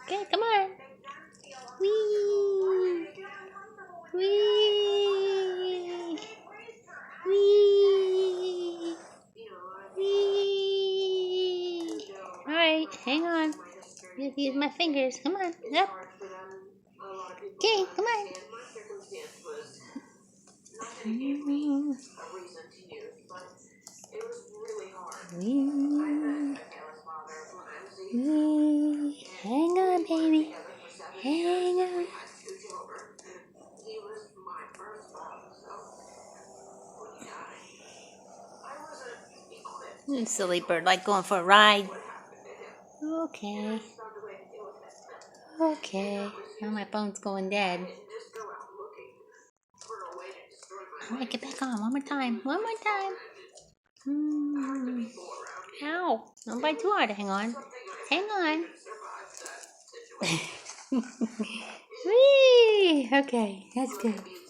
Okay, come on. Whee! Whee! Whee! Whee! Alright, hang on. Just use my fingers. Come on, up. Okay, come on. Whee! Whee! Hang on, baby. Hang on. You silly bird, like going for a ride. Okay. Okay. Now my phone's going dead. I'm gonna get back on one more time. One more time. Ow. Don't bite too hard. Hang on. Hang on. Whee! Okay, that's good.